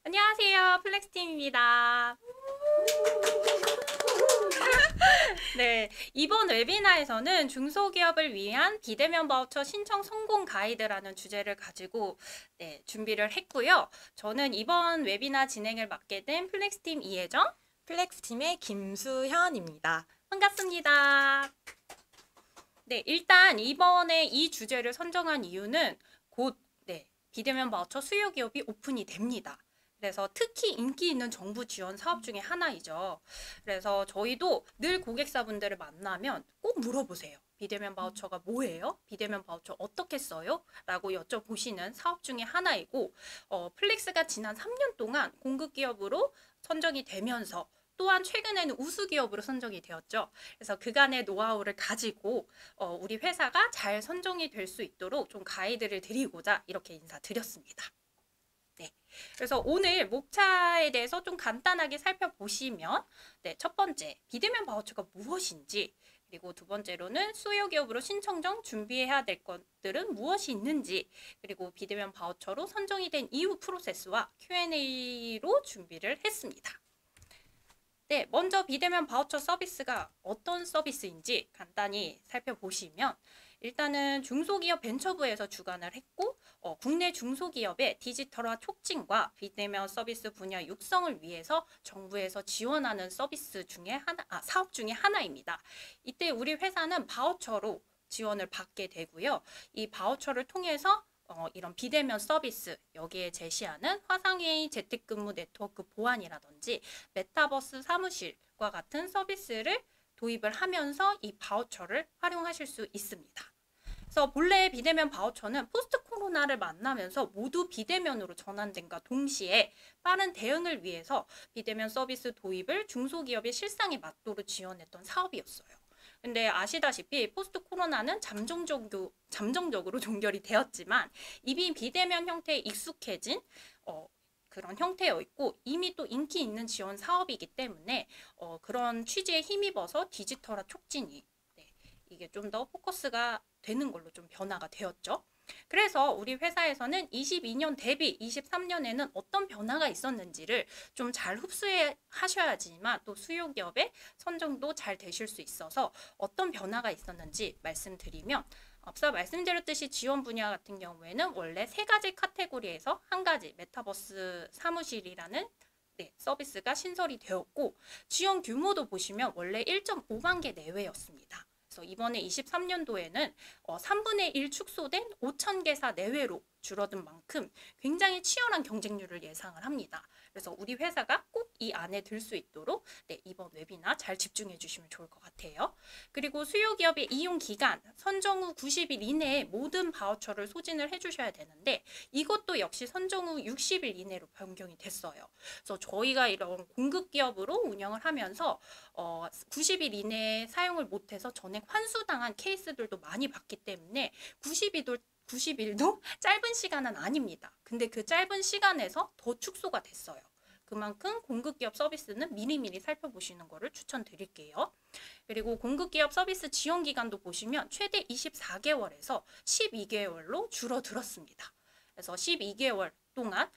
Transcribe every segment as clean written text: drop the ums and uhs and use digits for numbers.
안녕하세요. 플렉스팀입니다. 네, 이번 웨비나에서는 중소기업을 위한 비대면 바우처 신청 성공 가이드라는 주제를 가지고 준비를 했고요. 저는 이번 웨비나 진행을 맡게 된 플렉스팀 이혜정, 플렉스팀의 김수현입니다. 반갑습니다. 네, 일단 이번에 이 주제를 선정한 이유는 곧 비대면 바우처 수요 기업이 오픈이 됩니다. 그래서 특히 인기 있는 정부 지원 사업 중에 하나이죠. 그래서 저희도 늘 고객사분들을 만나면 꼭 물어보세요. 비대면 바우처가 뭐예요? 비대면 바우처 어떻게 써요? 라고 여쭤보시는 사업 중에 하나이고, 플렉스가 지난 3년 동안 공급 기업으로 선정이 되면서 또한 최근에는 우수 기업으로 선정이 되었죠. 그래서 그간의 노하우를 가지고 우리 회사가 잘 선정이 될 수 있도록 좀 가이드를 드리고자 이렇게 인사드렸습니다. 네, 그래서 오늘 목차에 대해서 좀 간단하게 살펴보시면 첫 번째, 비대면 바우처가 무엇인지, 그리고 두 번째로는 수요 기업으로 신청 전 준비해야 될 것들은 무엇이 있는지, 그리고 비대면 바우처로 선정이 된 이후 프로세스와 Q&A로 준비를 했습니다. 네, 먼저 비대면 바우처 서비스가 어떤 서비스인지 간단히 살펴보시면 일단은 중소기업 벤처부에서 주관을 했고 국내 중소기업의 디지털화 촉진과 비대면 서비스 분야 육성을 위해서 정부에서 지원하는 서비스 중에 사업 중에 하나입니다. 이때 우리 회사는 바우처로 지원을 받게 되고요. 이 바우처를 통해서 이런 비대면 서비스, 여기에 제시하는 화상회의 재택근무 네트워크 보안이라든지 메타버스 사무실과 같은 서비스를 도입을 하면서 이 바우처를 활용하실 수 있습니다. 그래서 본래 비대면 바우처는 포스트 코로나를 만나면서 모두 비대면으로 전환된과 동시에 빠른 대응을 위해서 비대면 서비스 도입을 중소기업의 실상에 맞도록 지원했던 사업이었어요. 근데 아시다시피 포스트 코로나는 잠정적으로 종결이 되었지만 이미 비대면 형태에 익숙해진 그런 형태여 있고 이미 또 인기 있는 지원 사업이기 때문에 그런 취지에 힘입어서 디지털화 촉진이 이게 좀 더 포커스가 되는 걸로 좀 변화가 되었죠. 그래서 우리 회사에서는 22년 대비 23년에는 어떤 변화가 있었는지를 좀 잘 흡수해 하셔야지만 또 수요 기업의 선정도 잘 되실 수 있어서 어떤 변화가 있었는지 말씀드리면 앞서 말씀드렸듯이 지원 분야 같은 경우에는 원래 세 가지 카테고리에서 한 가지 메타버스 사무실이라는 서비스가 신설이 되었고 지원 규모도 보시면 원래 1.5만 개 내외였습니다. 그래서 이번에 23년도에는 3분의 1 축소된 5천 개사 내외로 줄어든 만큼 굉장히 치열한 경쟁률을 예상을 합니다. 그래서 우리 회사가 꼭 이 안에 들 수 있도록 이번 웨비나 잘 집중해 주시면 좋을 것 같아요. 그리고 수요 기업의 이용 기간, 선정 후 90일 이내에 모든 바우처를 소진을 해주셔야 되는데 이것도 역시 선정 후 60일 이내로 변경이 됐어요. 그래서 저희가 이런 공급 기업으로 운영을 하면서 90일 이내에 사용을 못해서 전액 환수당한 케이스들도 많이 봤기 때문에 90일도 짧은 시간은 아닙니다. 근데 그 짧은 시간에서 더 축소가 됐어요. 그만큼 공급기업 서비스는 미리미리 살펴보시는 것을 추천드릴게요. 그리고 공급기업 서비스 지원 기간도 보시면 최대 24개월에서 12개월로 줄어들었습니다. 그래서 12개월 동안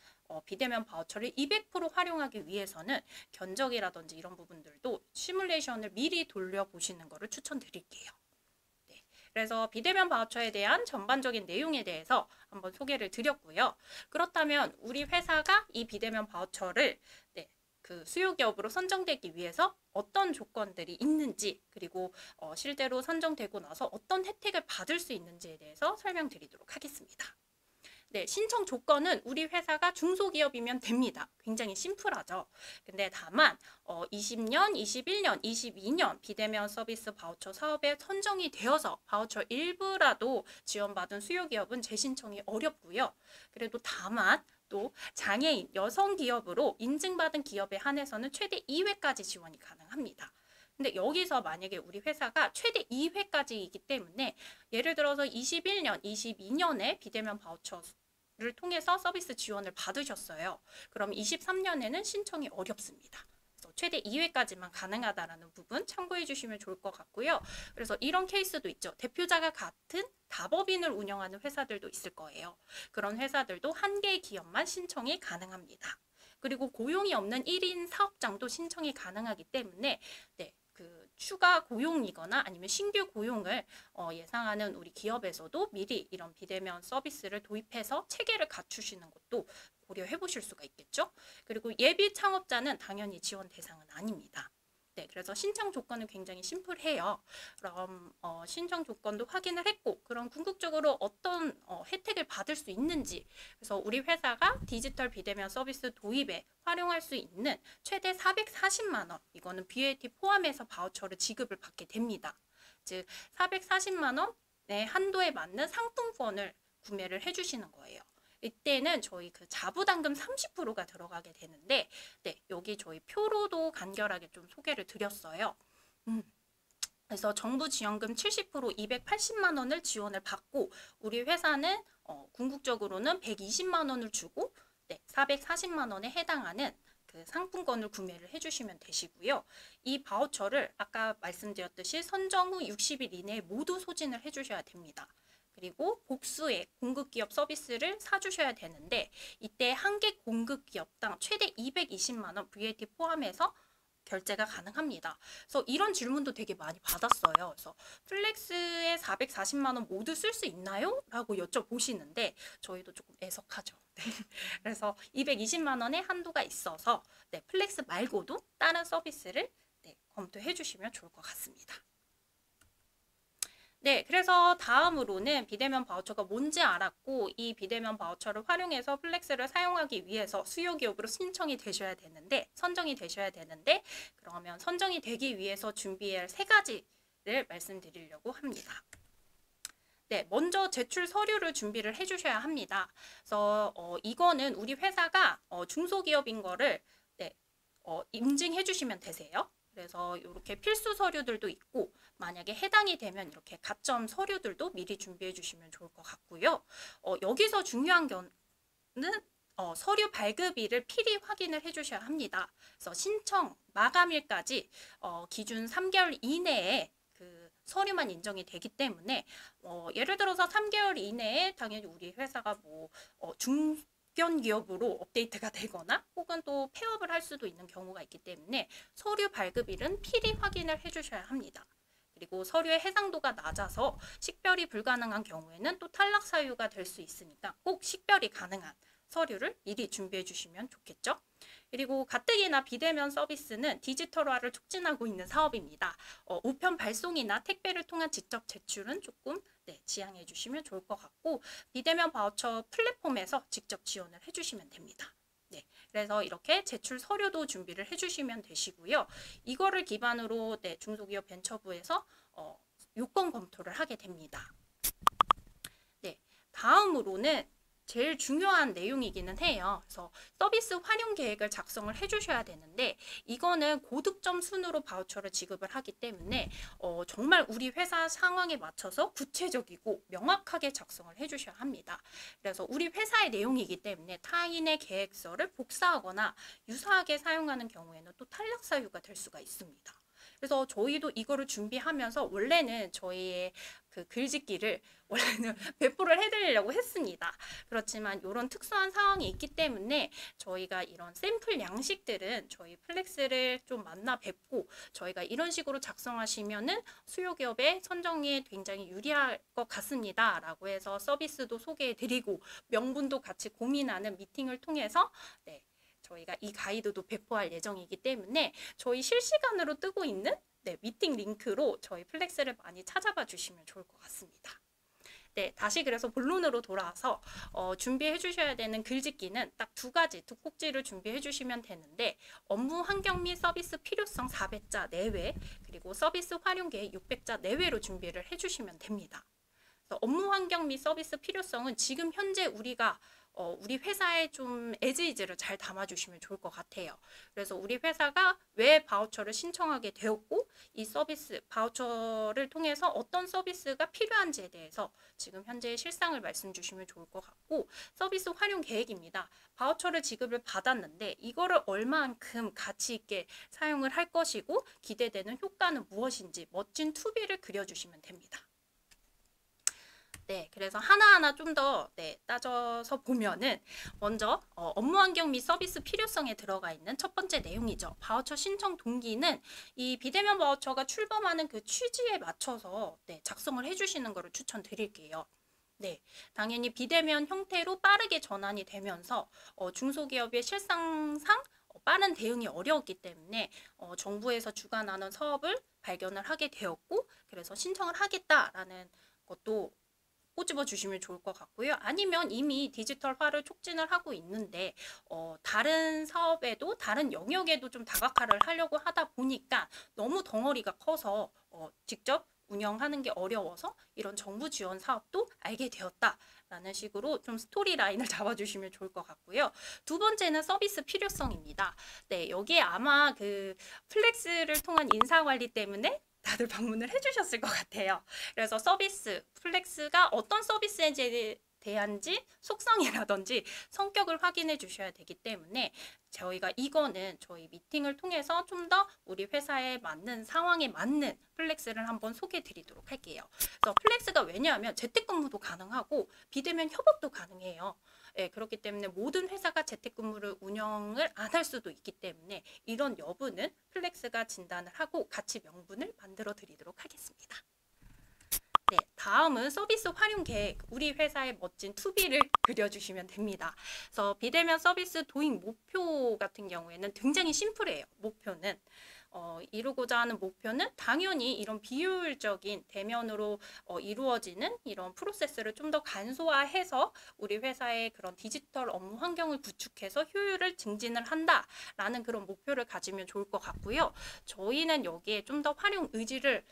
비대면 바우처를 200% 활용하기 위해서는 견적이라든지 이런 부분들도 시뮬레이션을 미리 돌려보시는 것을 추천드릴게요. 그래서 비대면 바우처에 대한 전반적인 내용에 대해서 한번 소개를 드렸고요. 그렇다면 우리 회사가 이 비대면 바우처를 그 수요 기업으로 선정되기 위해서 어떤 조건들이 있는지 그리고 실제로 선정되고 나서 어떤 혜택을 받을 수 있는지에 대해서 설명드리도록 하겠습니다. 신청 조건은 우리 회사가 중소기업이면 됩니다. 굉장히 심플하죠. 근데 다만 20년, 21년, 22년 비대면 서비스 바우처 사업에 선정이 되어서 바우처 일부라도 지원받은 수요기업은 재신청이 어렵고요. 그래도 다만 또 장애인, 여성 기업으로 인증받은 기업에 한해서는 최대 2회까지 지원이 가능합니다. 근데 여기서 만약에 우리 회사가 최대 2회까지이기 때문에 예를 들어서 21년, 22년에 비대면 바우처 를 통해서 서비스 지원을 받으셨어요. 그럼 23년에는 신청이 어렵습니다. 그래서 최대 2회까지만 가능하다라는 부분 참고해 주시면 좋을 것 같고요. 그래서 이런 케이스도 있죠. 대표자가 같은 다법인을 운영하는 회사들도 있을 거예요. 그런 회사들도 한 개의 기업만 신청이 가능합니다. 그리고 고용이 없는 1인 사업장도 신청이 가능하기 때문에 네, 그 추가 고용이거나 아니면 신규 고용을 예상하는 우리 기업에서도 미리 이런 비대면 서비스를 도입해서 체계를 갖추시는 것도 고려해 보실 수가 있겠죠. 그리고 예비 창업자는 당연히 지원 대상은 아닙니다. 네, 그래서 신청 조건은 굉장히 심플해요. 그럼 신청 조건도 확인을 했고, 그럼 궁극적으로 어떤 혜택을 받을 수 있는지, 그래서 우리 회사가 디지털 비대면 서비스 도입에 활용할 수 있는 최대 440만 원, 이거는 VAT 포함해서 바우처를 지급을 받게 됩니다. 즉 440만 원의 한도에 맞는 상품권을 구매를 해주시는 거예요. 이때는 저희 그 자부담금 30%가 들어가게 되는데, 네, 여기 저희 표로도 간결하게 좀 소개를 드렸어요. 그래서 정부 지원금 70% 280만 원을 지원을 받고, 우리 회사는 궁극적으로는 120만 원을 주고, 네, 440만 원에 해당하는 그 상품권을 구매를 해주시면 되시고요. 이 바우처를 아까 말씀드렸듯이 선정 후 60일 이내에 모두 소진을 해주셔야 됩니다. 그리고 복수의 공급기업 서비스를 사주셔야 되는데 이때 한 개 공급기업당 최대 220만 원 VAT 포함해서 결제가 가능합니다. 그래서 이런 질문도 되게 많이 받았어요. 그래서 플렉스에 440만 원 모두 쓸 수 있나요? 라고 여쭤보시는데 저희도 조금 애석하죠. 네. 그래서 220만 원의 한도가 있어서 네, 플렉스 말고도 다른 서비스를 네, 검토해 주시면 좋을 것 같습니다. 네, 그래서 다음으로는 비대면 바우처가 뭔지 알았고 이 비대면 바우처를 활용해서 플렉스를 사용하기 위해서 수요기업으로 신청이 되셔야 되는데 선정이 되셔야 되는데 그러면 선정이 되기 위해서 준비해야 할 3가지를 말씀드리려고 합니다. 네, 먼저 제출 서류를 준비를 해주셔야 합니다. 그래서 이거는 우리 회사가 중소기업인 거를 네, 인증해 주시면 되세요. 그래서 이렇게 필수 서류들도 있고 만약에 해당이 되면 이렇게 가점 서류들도 미리 준비해 주시면 좋을 것 같고요. 여기서 중요한 거는 서류 발급일을 필히 확인을 해 주셔야 합니다. 그래서 신청 마감일까지 기준 3개월 이내에 그 서류만 인정이 되기 때문에 예를 들어서 3개월 이내에 당연히 우리 회사가 뭐 중견 기업으로 업데이트가 되거나 혹은 또 폐업을 할 수도 있는 경우가 있기 때문에 서류 발급일은 필히 확인을 해주셔야 합니다. 그리고 서류의 해상도가 낮아서 식별이 불가능한 경우에는 또 탈락 사유가 될 수 있으니까 꼭 식별이 가능한 서류를 미리 준비해 주시면 좋겠죠. 그리고 가뜩이나 비대면 서비스는 디지털화를 촉진하고 있는 사업입니다. 우편 발송이나 택배를 통한 직접 제출은 조금 지양해 주시면 좋을 것 같고 비대면 바우처 플랫폼에서 직접 지원을 해주시면 됩니다. 네, 그래서 이렇게 제출 서류도 준비를 해주시면 되시고요. 이거를 기반으로 중소기업 벤처부에서 요건 검토를 하게 됩니다. 네, 다음으로는 제일 중요한 내용이기는 해요. 그래서 서비스 활용 계획을 작성을 해주셔야 되는데 이거는 고득점 순으로 바우처를 지급을 하기 때문에 정말 우리 회사 상황에 맞춰서 구체적이고 명확하게 작성을 해주셔야 합니다. 그래서 우리 회사의 내용이기 때문에 타인의 계획서를 복사하거나 유사하게 사용하는 경우에는 또 탈락 사유가 될 수가 있습니다. 그래서 저희도 이거를 준비하면서 원래는 저희의 그 글짓기를 원래는 배포를 해드리려고 했습니다. 그렇지만 이런 특수한 상황이 있기 때문에 저희가 이런 샘플 양식들은 저희 플렉스를 좀 만나 뵙고 저희가 이런 식으로 작성하시면은 수요기업의 선정에 굉장히 유리할 것 같습니다. 라고 해서 서비스도 소개해드리고 명분도 같이 고민하는 미팅을 통해서 저희가 이 가이드도 배포할 예정이기 때문에 저희 실시간으로 뜨고 있는 미팅 링크로 저희 플렉스를 많이 찾아봐 주시면 좋을 것 같습니다. 네, 다시 그래서 본론으로 돌아와서 준비해 주셔야 되는 글짓기는 딱 2가지, 2꼭지를 준비해 주시면 되는데 업무 환경 및 서비스 필요성 400자 내외 그리고 서비스 활용 계획 600자 내외로 준비를 해 주시면 됩니다. 그래서 업무 환경 및 서비스 필요성은 지금 현재 우리가 우리 회사에 좀 에즈이즈를 잘 담아주시면 좋을 것 같아요. 그래서 우리 회사가 왜 바우처를 신청하게 되었고 이 서비스 바우처를 통해서 어떤 서비스가 필요한지에 대해서 지금 현재의 실상을 말씀 주시면 좋을 것 같고 서비스 활용 계획입니다. 바우처를 지급을 받았는데 이거를 얼마만큼 가치 있게 사용을 할 것이고 기대되는 효과는 무엇인지 멋진 투비를 그려주시면 됩니다. 네, 그래서 하나하나 좀 더 따져서 보면은 먼저 업무 환경 및 서비스 필요성에 들어가 있는 첫 번째 내용이죠. 바우처 신청 동기는 이 비대면 바우처가 출범하는 그 취지에 맞춰서 작성을 해주시는 것을 추천드릴게요. 네, 당연히 비대면 형태로 빠르게 전환이 되면서 중소기업의 실상상 빠른 대응이 어려웠기 때문에 정부에서 주관하는 사업을 발견을 하게 되었고, 그래서 신청을 하겠다라는 것도 꼬집어 주시면 좋을 것 같고요. 아니면 이미 디지털화를 촉진을 하고 있는데 다른 사업에도 다른 영역에도 좀 다각화를 하려고 하다 보니까 너무 덩어리가 커서 직접 운영하는 게 어려워서 이런 정부 지원 사업도 알게 되었다라는 식으로 좀 스토리 라인을 잡아주시면 좋을 것 같고요. 두 번째는 서비스 필요성입니다. 네, 여기에 아마 그 플렉스를 통한 인사 관리 때문에 다들 방문을 해주셨을 것 같아요. 그래서 서비스, 플렉스가 어떤 서비스에 대한지 속성이라든지 성격을 확인해 주셔야 되기 때문에 저희가 이거는 저희 미팅을 통해서 좀 더 우리 회사에 맞는 상황에 맞는 플렉스를 한번 소개해 드리도록 할게요. 그래서 플렉스가 왜냐하면 재택근무도 가능하고 비대면 협업도 가능해요. 네, 그렇기 때문에 모든 회사가 재택근무를 운영을 안 할 수도 있기 때문에 이런 여부는 플렉스가 진단을 하고 같이 명분을 만들어 드리도록 하겠습니다. 네, 다음은 서비스 활용 계획, 우리 회사의 멋진 투비를 그려주시면 됩니다. 그래서 비대면 서비스 도입 목표 같은 경우에는 굉장히 심플해요. 목표는 이루고자 하는 목표는 당연히 이런 비효율적인 대면으로 이루어지는 이런 프로세스를 좀 더 간소화해서 우리 회사의 그런 디지털 업무 환경을 구축해서 효율을 증진을 한다라는 그런 목표를 가지면 좋을 것 같고요. 저희는 여기에 좀 더 활용 의지를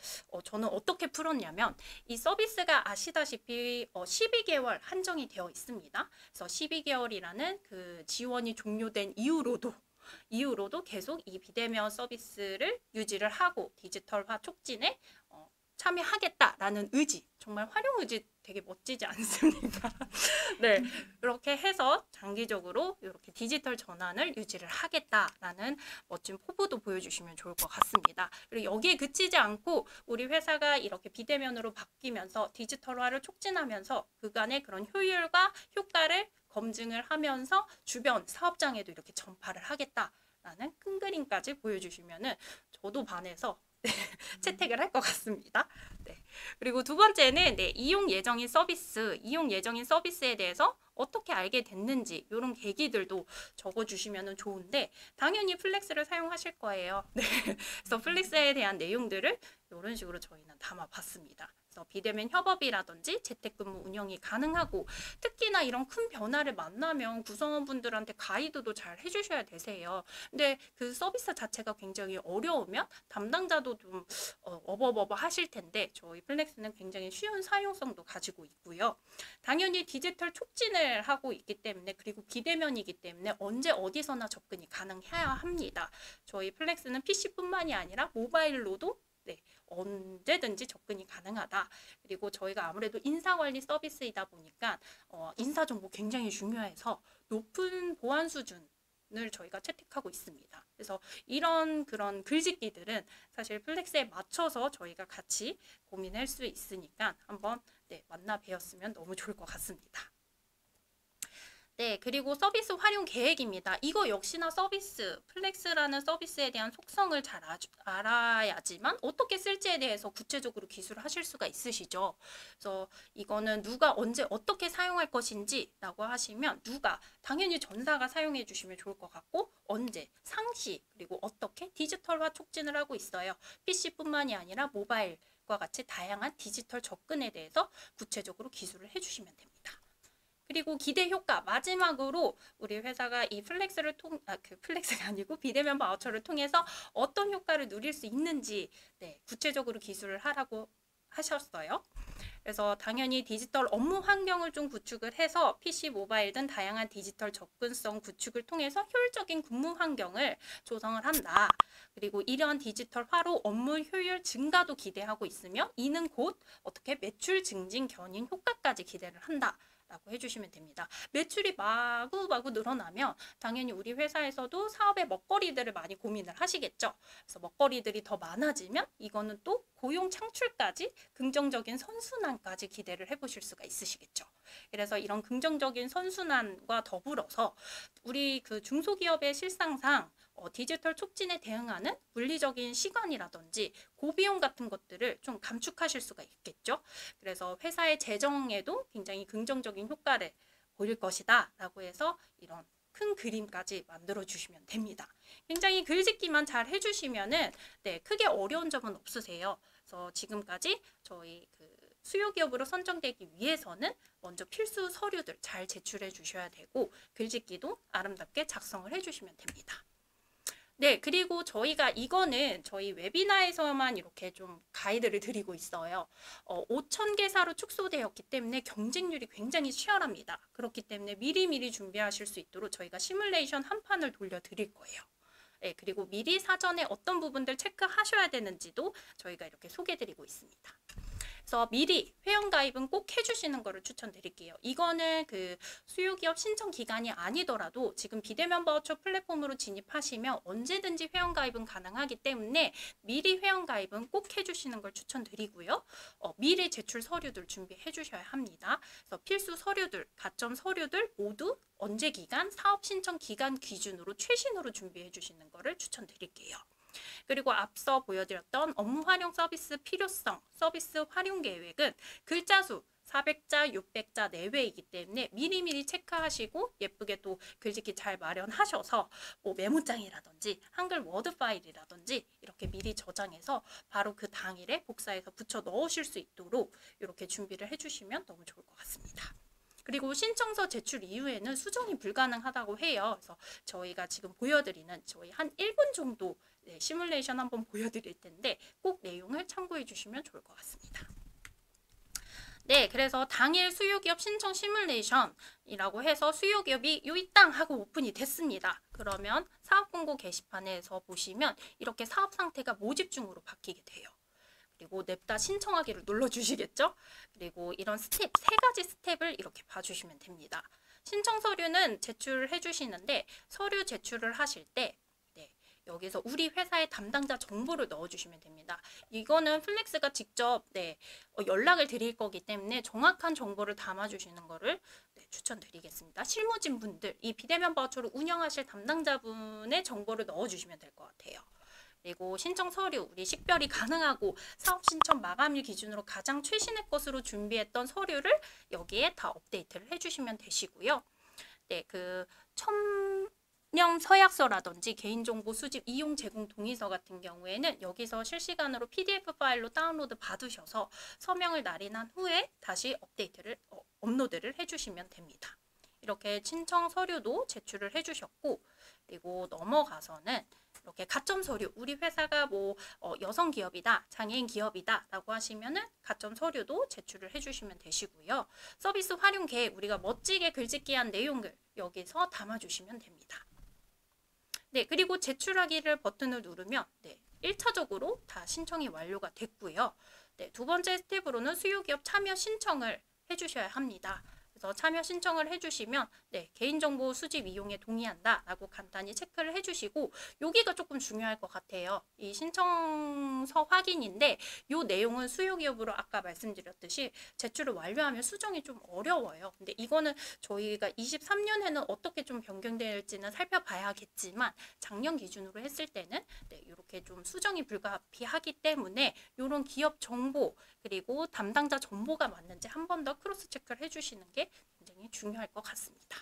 저는 어떻게 풀었냐면 이 서비스가 아시다시피 12개월 한정이 되어 있습니다. 그래서 12개월이라는 그 지원이 종료된 이후로도 계속 이 비대면 서비스를 유지를 하고 디지털화 촉진에 참여하겠다라는 의지, 정말 활용 의지 되게 멋지지 않습니까? 네, 이렇게 해서 장기적으로 이렇게 디지털 전환을 유지를 하겠다라는 멋진 포부도 보여주시면 좋을 것 같습니다. 그리고 여기에 그치지 않고 우리 회사가 이렇게 비대면으로 바뀌면서 디지털화를 촉진하면서 그간의 그런 효율과 효과를 검증을 하면서 주변 사업장에도 이렇게 전파를 하겠다라는 큰 그림까지 보여주시면은 저도 반해서 채택을 할 것 같습니다. 네. 그리고 두 번째는 이용 예정인 서비스에 대해서 어떻게 알게 됐는지 이런 계기들도 적어주시면 좋은데 당연히 플렉스를 사용하실 거예요. 네. 그래서 플렉스에 대한 내용들을 이런 식으로 저희는 담아봤습니다. 그래서 비대면 협업이라든지 재택근무 운영이 가능하고 특히나 이런 큰 변화를 만나면 구성원분들한테 가이드도 잘 해주셔야 되세요. 근데 그 서비스 자체가 굉장히 어려우면 담당자도 좀 어버버버 하실 텐데 저희 플렉스는 굉장히 쉬운 사용성도 가지고 있고요. 당연히 디지털 촉진을 하고 있기 때문에 그리고 비대면이기 때문에 언제 어디서나 접근이 가능해야 합니다. 저희 플렉스는 PC뿐만이 아니라 모바일로도 언제든지 접근이 가능하다. 그리고 저희가 아무래도 인사관리 서비스이다 보니까 인사정보 굉장히 중요해서 높은 보안 수준을 저희가 채택하고 있습니다. 그래서 이런 그런 글짓기들은 사실 플렉스에 맞춰서 저희가 같이 고민할 수 있으니까 한번 만나 뵈었으면 너무 좋을 것 같습니다. 네, 그리고 서비스 활용 계획입니다. 이거 역시나 플렉스라는 서비스에 대한 속성을 잘 알아야지만 어떻게 쓸지에 대해서 구체적으로 기술을 하실 수가 있으시죠. 그래서 이거는 누가 언제 어떻게 사용할 것인지 라고 하시면 당연히 전사가 사용해 주시면 좋을 것 같고 언제, 상시, 그리고 어떻게 디지털화 촉진을 하고 있어요. PC뿐만이 아니라 모바일과 같이 다양한 디지털 접근에 대해서 구체적으로 기술을 해주시면 됩니다. 그리고 기대 효과 마지막으로 우리 회사가 이 플렉스가 아니고 비대면 바우처를 통해서 어떤 효과를 누릴 수 있는지 구체적으로 기술을 하라고 하셨어요. 그래서 당연히 디지털 업무 환경을 좀 구축을 해서 PC, 모바일 등 다양한 디지털 접근성 구축을 통해서 효율적인 근무 환경을 조성을 한다. 그리고 이러한 디지털화로 업무 효율 증가도 기대하고 있으며 이는 곧 어떻게 매출 증진 견인 효과까지 기대를 한다. 라고 해주시면 됩니다. 매출이 마구마구 늘어나면 당연히 우리 회사에서도 사업의 먹거리들을 많이 고민을 하시겠죠. 그래서 먹거리들이 더 많아지면 이거는 또 고용 창출까지 긍정적인 선순환까지 기대를 해보실 수가 있으시겠죠. 그래서 이런 긍정적인 선순환과 더불어서 우리 그 중소기업의 실상상 디지털 촉진에 대응하는 물리적인 시간이라든지 고비용 같은 것들을 좀 감축하실 수가 있겠죠. 그래서 회사의 재정에도 굉장히 긍정적인 효과를 보일 것이다 라고 해서 이런 큰 그림까지 만들어 주시면 됩니다. 굉장히 글짓기만 잘 해주시면은 네, 크게 어려운 점은 없으세요. 그래서 지금까지 저희 그 수요 기업으로 선정되기 위해서는 먼저 필수 서류들 잘 제출해 주셔야 되고 글짓기도 아름답게 작성을 해 주시면 됩니다. 네, 그리고 저희가 이거는 저희 웨비나에서만 이렇게 좀 가이드를 드리고 있어요. 5,000개사로 축소되었기 때문에 경쟁률이 굉장히 치열합니다. 그렇기 때문에 미리미리 준비하실 수 있도록 저희가 시뮬레이션 한 판을 돌려드릴 거예요. 네, 그리고 미리 사전에 어떤 부분들 체크하셔야 되는지도 저희가 이렇게 소개드리고 있습니다. 그래서 미리 회원가입은 꼭 해주시는 거를 추천드릴게요. 이거는 그 수요기업 신청 기간이 아니더라도 지금 비대면 바우처 플랫폼으로 진입하시면 언제든지 회원가입은 가능하기 때문에 미리 회원가입은 꼭 해주시는 걸 추천드리고요. 미리 제출 서류들 준비해 주셔야 합니다. 그래서 필수 서류들, 가점 서류들 모두 언제 기간, 사업 신청 기간 기준으로 최신으로 준비해 주시는 거를 추천드릴게요. 그리고 앞서 보여드렸던 업무 활용 서비스 필요성, 서비스 활용 계획은 글자 수 400자, 600자 내외이기 때문에 미리미리 체크하시고 예쁘게 또 글짓기 잘 마련하셔서 뭐 메모장이라든지 한글 워드 파일이라든지 이렇게 미리 저장해서 바로 그 당일에 복사해서 붙여 넣으실 수 있도록 이렇게 준비를 해주시면 너무 좋을 것 같습니다. 그리고 신청서 제출 이후에는 수정이 불가능하다고 해요. 그래서 저희가 지금 보여드리는 저희 한 1분 정도 네, 시뮬레이션 한번 보여드릴 텐데 꼭 내용을 참고해 주시면 좋을 것 같습니다. 네, 그래서 당일 수요기업 신청 시뮬레이션이라고 해서 수요기업이 요이땅 하고 오픈이 됐습니다. 그러면 사업공고 게시판에서 보시면 이렇게 사업 상태가 모집 중으로 바뀌게 돼요. 그리고 냅다 신청하기를 눌러주시겠죠? 그리고 이런 스텝, 3가지 스텝을 이렇게 봐주시면 됩니다. 신청 서류는 제출해 주시는데 서류 제출을 하실 때 여기서 우리 회사의 담당자 정보를 넣어주시면 됩니다. 이거는 플렉스가 직접 연락을 드릴 거기 때문에 정확한 정보를 담아주시는 거를 추천드리겠습니다. 실무진 분들, 이 비대면 바우처를 운영하실 담당자분의 정보를 넣어주시면 될 것 같아요. 그리고 신청 서류, 우리 식별이 가능하고 사업 신청 마감일 기준으로 가장 최신의 것으로 준비했던 서류를 여기에 다 업데이트를 해주시면 되시고요. 네, 그 첨령 서약서라든지 개인정보 수집 이용 제공 동의서 같은 경우에는 여기서 실시간으로 PDF 파일로 다운로드 받으셔서 서명을 날인한 후에 다시 업로드를 해주시면 됩니다. 이렇게 신청 서류도 제출을 해주셨고 그리고 넘어가서는 이렇게 가점 서류, 우리 회사가 뭐 여성 기업이다, 장애인 기업이다 라고 하시면은 가점 서류도 제출을 해주시면 되시고요. 서비스 활용 계획, 우리가 멋지게 글짓기한 내용을 여기서 담아주시면 됩니다. 네, 그리고 제출하기를 버튼을 누르면 1차적으로 다 신청이 완료가 됐고요. 두 번째 스텝으로는 수요기업 참여 신청을 해주셔야 합니다. 그래서 참여 신청을 해주시면 개인정보 수집 이용에 동의한다 라고 간단히 체크를 해주시고 여기가 조금 중요할 것 같아요. 이 신청서 확인인데 이 내용은 수요기업으로 아까 말씀드렸듯이 제출을 완료하면 수정이 좀 어려워요. 근데 이거는 저희가 23년에는 어떻게 좀 변경될지는 살펴봐야겠지만 작년 기준으로 했을 때는 이렇게 좀 수정이 불가피하기 때문에 이런 기업 정보 그리고 담당자 정보가 맞는지 한 번 더 크로스 체크를 해주시는 게 굉장히 중요할 것 같습니다.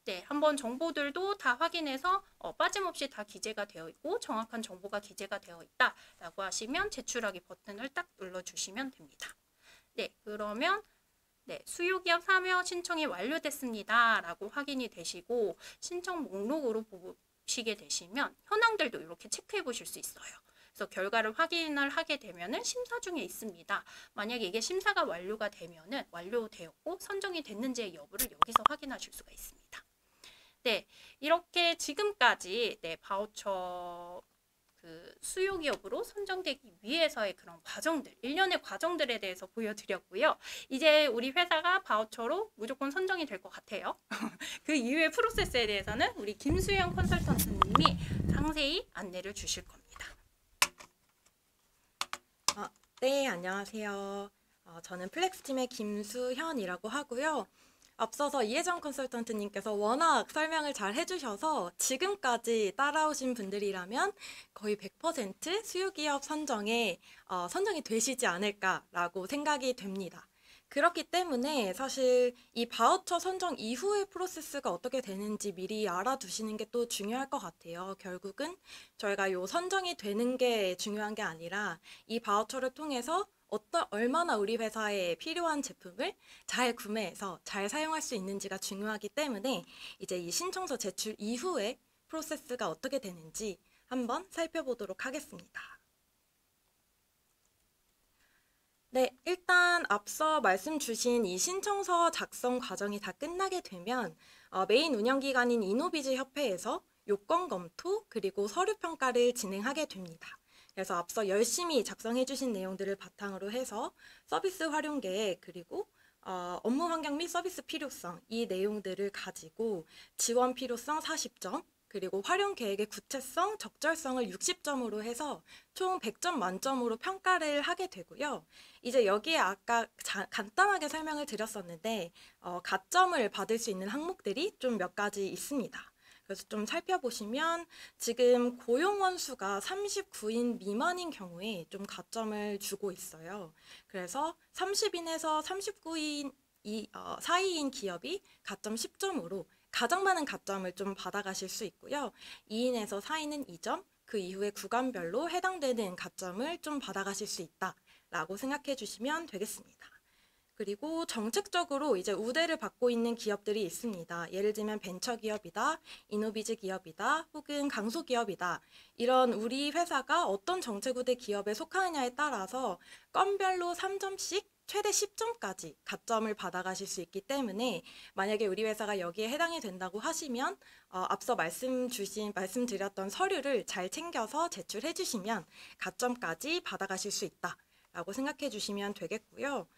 네, 한번 정보들도 다 확인해서 빠짐없이 다 기재가 되어 있고 정확한 정보가 기재가 되어 있다라고 하시면 제출하기 버튼을 딱 눌러주시면 됩니다. 네, 그러면 수요기업 참여 신청이 완료됐습니다 라고 확인이 되시고 신청 목록으로 보시게 되시면 현황들도 이렇게 체크해 보실 수 있어요. 그래서 결과를 확인을 하게 되면은 심사 중에 있습니다. 만약에 이게 심사가 완료가 되면은 완료되었고 선정이 됐는지의 여부를 여기서 확인하실 수가 있습니다. 네, 이렇게 지금까지 바우처 그 수요 기업으로 선정되기 위해서의 그런 과정들, 일련의 과정들에 대해서 보여드렸고요. 이제 우리 회사가 바우처로 무조건 선정이 될 것 같아요. 그 이후의 프로세스에 대해서는 우리 김수영 컨설턴트님이 상세히 안내를 주실 겁니다. 네, 안녕하세요. 저는 플렉스팀의 김수현이라고 하고요. 앞서서 이혜정 컨설턴트님께서 워낙 설명을 잘 해주셔서 지금까지 따라오신 분들이라면 거의 100% 수요기업 선정에 선정이 되시지 않을까라고 생각이 됩니다. 그렇기 때문에 사실 이 바우처 선정 이후의 프로세스가 어떻게 되는지 미리 알아두시는 게 또 중요할 것 같아요. 결국은 저희가 요 선정이 되는 게 중요한 게 아니라 이 바우처를 통해서 얼마나 우리 회사에 필요한 제품을 잘 구매해서 잘 사용할 수 있는지가 중요하기 때문에 이제 이 신청서 제출 이후에 프로세스가 어떻게 되는지 한번 살펴보도록 하겠습니다. 네, 일단 앞서 말씀 주신 이 신청서 작성 과정이 다 끝나게 되면 메인 운영기관인 이노비즈 협회에서 요건 검토 그리고 서류 평가를 진행하게 됩니다. 그래서 앞서 열심히 작성해 주신 내용들을 바탕으로 해서 서비스 활용 계획 그리고 업무 환경 및 서비스 필요성 이 내용들을 가지고 지원 필요성 40점 그리고 활용 계획의 구체성, 적절성을 60점으로 해서 총 100점 만점으로 평가를 하게 되고요. 이제 여기에 아까 간단하게 설명을 드렸었는데 가점을 받을 수 있는 항목들이 좀 몇 가지 있습니다. 그래서 좀 살펴보시면 지금 고용원 수가 39인 미만인 경우에 좀 가점을 주고 있어요. 그래서 30인에서 39인 사이인 기업이 가점 10점으로 가장 많은 가점을 좀 받아가실 수 있고요. 2인에서 4인은 2점, 그 이후에 구간별로 해당되는 가점을 좀 받아가실 수 있다라고 생각해 주시면 되겠습니다. 그리고 정책적으로 이제 우대를 받고 있는 기업들이 있습니다. 예를 들면 벤처기업이다, 이노비즈 기업이다, 혹은 강소기업이다. 이런 우리 회사가 어떤 정책 우대 기업에 속하느냐에 따라서 건별로 3점씩 최대 10점까지 가점을 받아가실 수 있기 때문에 만약에 우리 회사가 여기에 해당이 된다고 하시면 앞서 말씀드렸던 서류를 잘 챙겨서 제출해 주시면 가점까지 받아가실 수 있다라고 생각해 주시면 되겠고요.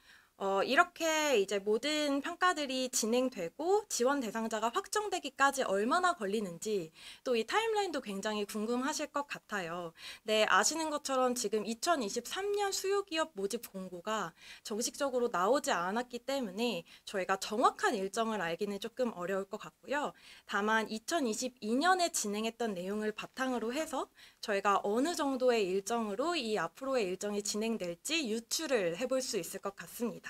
이렇게 이제 모든 평가들이 진행되고 지원 대상자가 확정되기까지 얼마나 걸리는지 또 이 타임라인도 굉장히 궁금하실 것 같아요. 네, 아시는 것처럼 지금 2023년 수요기업 모집 공고가 정식적으로 나오지 않았기 때문에 저희가 정확한 일정을 알기는 조금 어려울 것 같고요. 다만 2022년에 진행했던 내용을 바탕으로 해서 저희가 어느 정도의 일정으로 이 앞으로의 일정이 진행될지 유추를 해볼 수 있을 것 같습니다.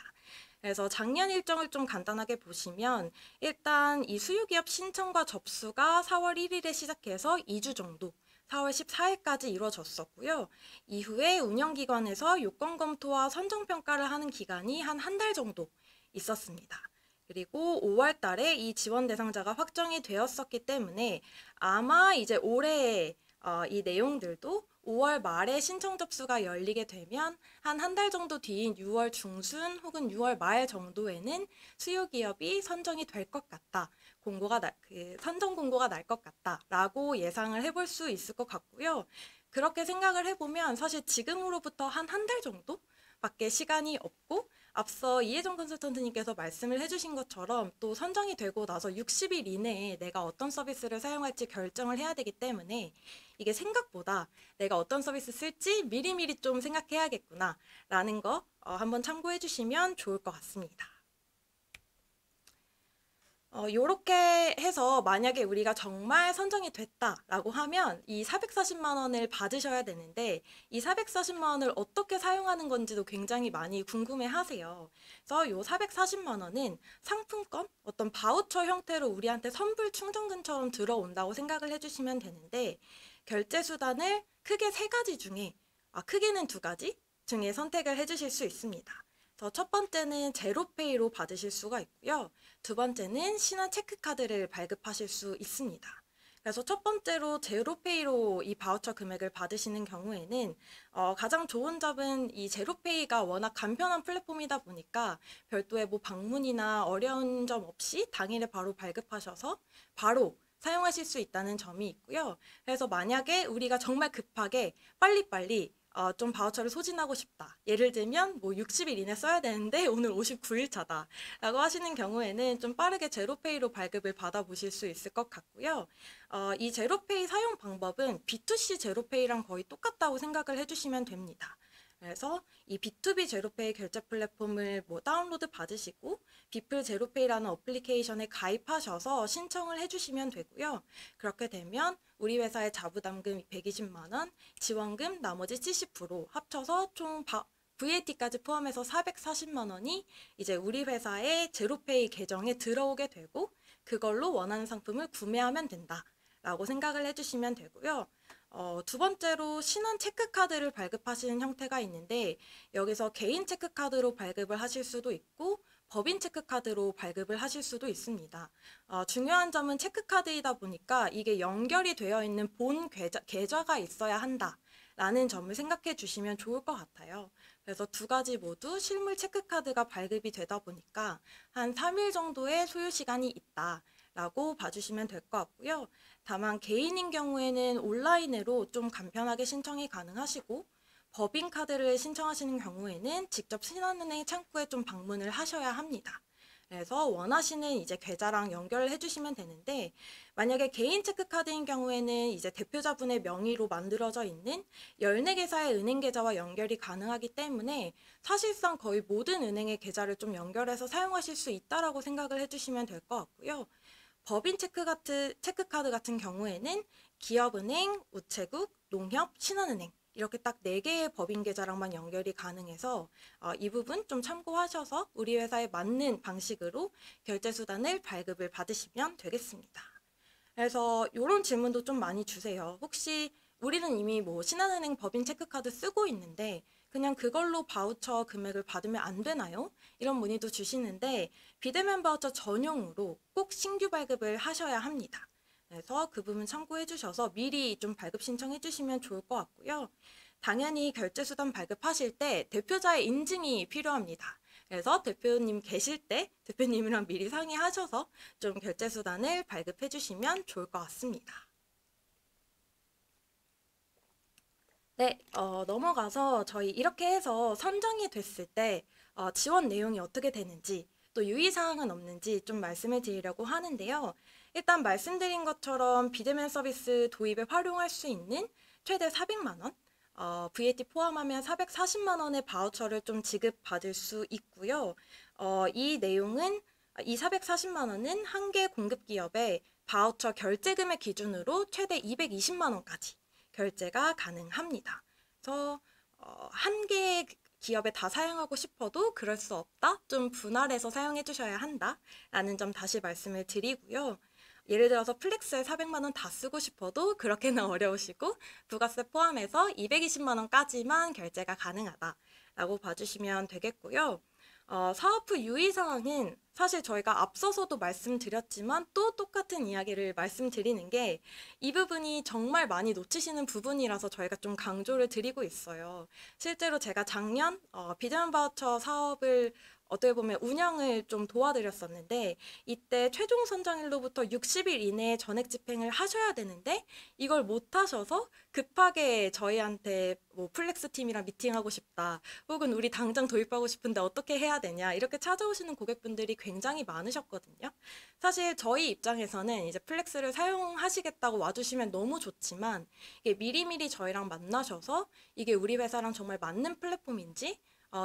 그래서 작년 일정을 좀 간단하게 보시면 일단 이 수요기업 신청과 접수가 4월 1일에 시작해서 2주 정도 4월 14일까지 이루어졌었고요. 이후에 운영기관에서 요건 검토와 선정평가를 하는 기간이 한 달 정도 있었습니다. 그리고 5월 달에 이 지원 대상자가 확정이 되었었기 때문에 아마 이제 올해 이 내용들도 5월 말에 신청 접수가 열리게 되면 한 달 정도 뒤인 6월 중순 혹은 6월 말 정도에는 수요기업이 선정이 될 것 같다. 선정 공고가 날 것 같다라고 예상을 해볼 수 있을 것 같고요. 그렇게 생각을 해보면 사실 지금으로부터 한 달 정도밖에 시간이 없고 앞서 이혜정 컨설턴트님께서 말씀을 해주신 것처럼 또 선정이 되고 나서 60일 이내에 내가 어떤 서비스를 사용할지 결정을 해야 되기 때문에 이게 생각보다 내가 어떤 서비스 쓸지 미리미리 좀 생각해야겠구나 라는 거 한번 참고해 주시면 좋을 것 같습니다. 요렇게 해서 만약에 우리가 정말 선정이 됐다라고 하면 이 440만 원을 받으셔야 되는데 이 440만 원을 어떻게 사용하는 건지도 굉장히 많이 궁금해 하세요. 그래서 요 440만 원은 상품권, 어떤 바우처 형태로 우리한테 선불 충전금처럼 들어온다고 생각을 해주시면 되는데 결제 수단을 크게 세 가지 중에, 크게는 두 가지 중에 선택을 해주실 수 있습니다. 첫 번째는 제로페이로 받으실 수가 있고요. 두 번째는 신한 체크카드를 발급하실 수 있습니다. 그래서 첫 번째로 제로페이로 이 바우처 금액을 받으시는 경우에는 가장 좋은 점은 이 제로페이가 워낙 간편한 플랫폼이다 보니까 별도의 뭐 방문이나 어려운 점 없이 당일에 바로 발급하셔서 바로 사용하실 수 있다는 점이 있고요. 그래서 만약에 우리가 정말 급하게 빨리빨리 좀 바우처를 소진하고 싶다. 예를 들면 뭐 60일 이내 써야 되는데 오늘 59일 차다. 라고 하시는 경우에는 좀 빠르게 제로페이로 발급을 받아보실 수 있을 것 같고요. 이 제로페이 사용 방법은 B2C 제로페이랑 거의 똑같다고 생각을 해주시면 됩니다. 그래서 이 B2B 제로페이 결제 플랫폼을 뭐 다운로드 받으시고 비플 제로페이라는 어플리케이션에 가입하셔서 신청을 해주시면 되고요. 그렇게 되면 우리 회사의 자부담금 120만 원, 지원금 나머지 70% 합쳐서 총 VAT까지 포함해서 440만 원이 이제 우리 회사의 제로페이 계정에 들어오게 되고 그걸로 원하는 상품을 구매하면 된다라고 생각을 해주시면 되고요. 두 번째로 신원 체크카드를 발급하시는 형태가 있는데 여기서 개인 체크카드로 발급을 하실 수도 있고 법인 체크카드로 발급을 하실 수도 있습니다. 중요한 점은 체크카드이다 보니까 이게 연결이 되어 있는 본 계좌가 있어야 한다라는 점을 생각해 주시면 좋을 것 같아요. 그래서 두 가지 모두 실물 체크카드가 발급이 되다 보니까 한 3일 정도의 소요 시간이 있다라고 봐주시면 될 것 같고요. 다만 개인인 경우에는 온라인으로 좀 간편하게 신청이 가능하시고 법인 카드를 신청하시는 경우에는 직접 신한은행 창구에 좀 방문을 하셔야 합니다. 그래서 원하시는 이제 계좌랑 연결을 해주시면 되는데 만약에 개인 체크카드인 경우에는 이제 대표자분의 명의로 만들어져 있는 14개사의 은행 계좌와 연결이 가능하기 때문에 사실상 거의 모든 은행의 계좌를 좀 연결해서 사용하실 수 있다라고 생각을 해주시면 될 것 같고요. 법인 체크카드 같은 경우에는 기업은행, 우체국, 농협, 신한은행 이렇게 딱 4개의 법인 계좌랑만 연결이 가능해서 이 부분 좀 참고하셔서 우리 회사에 맞는 방식으로 결제 수단을 발급을 받으시면 되겠습니다. 그래서 이런 질문도 좀 많이 주세요. 혹시 우리는 이미 뭐 신한은행 법인 체크카드 쓰고 있는데 그냥 그걸로 바우처 금액을 받으면 안 되나요? 이런 문의도 주시는데 비대면 바우처 전용으로 꼭 신규 발급을 하셔야 합니다. 그래서 그 부분 참고해 주셔서 미리 좀 발급 신청해 주시면 좋을 것 같고요. 당연히 결제수단 발급하실 때 대표자의 인증이 필요합니다. 그래서 대표님 계실 때 대표님이랑 미리 상의하셔서 좀 결제수단을 발급해 주시면 좋을 것 같습니다. 네, 넘어가서 저희 이렇게 해서 선정이 됐을 때 지원 내용이 어떻게 되는지 또 유의사항은 없는지 좀 말씀을 드리려고 하는데요. 일단 말씀드린 것처럼 비대면 서비스 도입에 활용할 수 있는 최대 400만 원, VAT 포함하면 440만 원의 바우처를 좀 지급받을 수 있고요. 이 내용은 이 440만 원은 한 개 공급 기업의 바우처 결제 금액 기준으로 최대 220만 원까지 결제가 가능합니다. 그래서 한 개의 기업에 다 사용하고 싶어도 그럴 수 없다. 좀 분할해서 사용해 주셔야 한다라는 점 다시 말씀을 드리고요. 예를 들어서 플렉스에 400만 원 다 쓰고 싶어도 그렇게는 어려우시고 부가세 포함해서 220만 원까지만 결제가 가능하다라고 봐주시면 되겠고요. 사업 후 유의사항은 사실 저희가 앞서서도 말씀드렸지만 또 똑같은 이야기를 말씀드리는 게 이 부분이 정말 많이 놓치시는 부분이라서 저희가 좀 강조를 드리고 있어요. 실제로 제가 작년 비대면 바우처 사업을 어떻게 보면 운영을 좀 도와드렸었는데 이때 최종 선정일로부터 60일 이내에 전액 집행을 하셔야 되는데 이걸 못 하셔서 급하게 저희한테 뭐 플렉스 팀이랑 미팅하고 싶다 혹은 우리 당장 도입하고 싶은데 어떻게 해야 되냐 이렇게 찾아오시는 고객분들이 굉장히 많으셨거든요. 사실 저희 입장에서는 이제 플렉스를 사용하시겠다고 와주시면 너무 좋지만 이게 미리미리 저희랑 만나셔서 이게 우리 회사랑 정말 맞는 플랫폼인지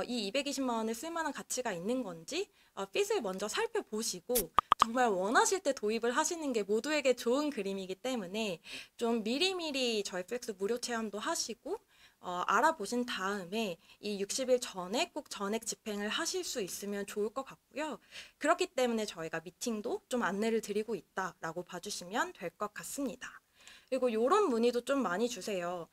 이 220만 원을 쓸 만한 가치가 있는 건지 핏을 먼저 살펴보시고 정말 원하실 때 도입을 하시는 게 모두에게 좋은 그림이기 때문에 좀 미리미리 저희 플렉스 무료 체험도 하시고 알아보신 다음에 이 60일 전에 꼭 전액 집행을 하실 수 있으면 좋을 것 같고요. 그렇기 때문에 저희가 미팅도 좀 안내를 드리고 있다라고 봐주시면 될 것 같습니다. 그리고 이런 문의도 좀 많이 주세요.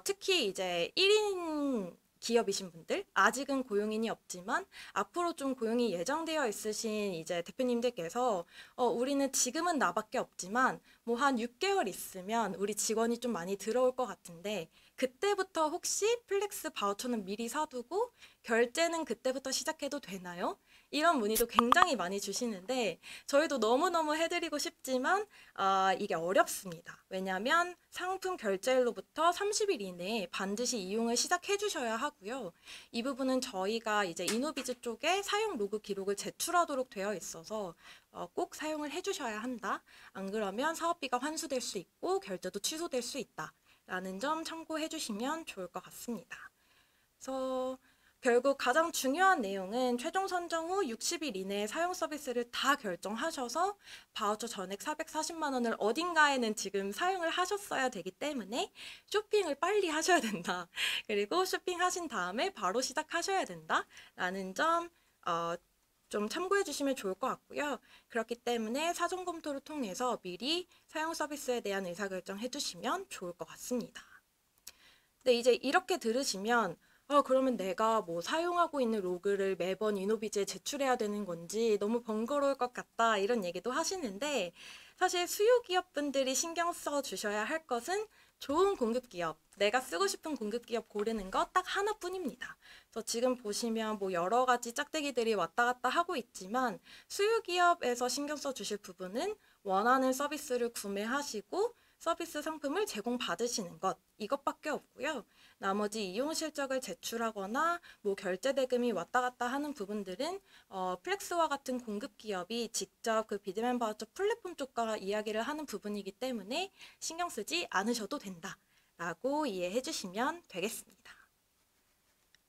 특히 이제 1인 기업이신 분들, 아직은 고용인이 없지만 앞으로 좀 고용이 예정되어 있으신 이제 대표님들께서 우리는 지금은 나밖에 없지만 뭐 한 6개월 있으면 우리 직원이 좀 많이 들어올 것 같은데 그때부터 혹시 플렉스 바우처는 미리 사두고 결제는 그때부터 시작해도 되나요? 이런 문의도 굉장히 많이 주시는데 저희도 너무너무 해드리고 싶지만 이게 어렵습니다. 왜냐하면 상품 결제일로부터 30일 이내에 반드시 이용을 시작해 주셔야 하고요. 이 부분은 저희가 이제 이노비즈 쪽에 사용 로그 기록을 제출하도록 되어 있어서 꼭 사용을 해 주셔야 한다. 안 그러면 사업비가 환수될 수 있고 결제도 취소될 수 있다. 라는 점 참고해 주시면 좋을 것 같습니다. 그래서 결국 가장 중요한 내용은 최종 선정 후 60일 이내에 사용 서비스를 다 결정하셔서 바우처 전액 440만 원을 어딘가에는 지금 사용을 하셨어야 되기 때문에 쇼핑을 빨리 하셔야 된다. 그리고 쇼핑하신 다음에 바로 시작하셔야 된다. 라는 점 좀 참고해 주시면 좋을 것 같고요. 그렇기 때문에 사전 검토를 통해서 미리 사용 서비스에 대한 의사결정 해주시면 좋을 것 같습니다. 근데 이제 이렇게 들으시면 그러면 내가 뭐 사용하고 있는 로그를 매번 이노비즈에 제출해야 되는 건지 너무 번거로울 것 같다 이런 얘기도 하시는데 사실 수요 기업분들이 신경 써 주셔야 할 것은 좋은 공급 기업, 내가 쓰고 싶은 공급 기업 고르는 거 딱 하나뿐입니다. 그래서 지금 보시면 뭐 여러 가지 짝대기들이 왔다 갔다 하고 있지만 수요 기업에서 신경 써 주실 부분은 원하는 서비스를 구매하시고 서비스 상품을 제공받으시는 것 이것밖에 없고요. 나머지 이용 실적을 제출하거나 뭐 결제 대금이 왔다 갔다 하는 부분들은 플렉스와 같은 공급 기업이 직접 그 비드맨 바우처 플랫폼 쪽과 이야기를 하는 부분이기 때문에 신경 쓰지 않으셔도 된다라고 이해해 주시면 되겠습니다.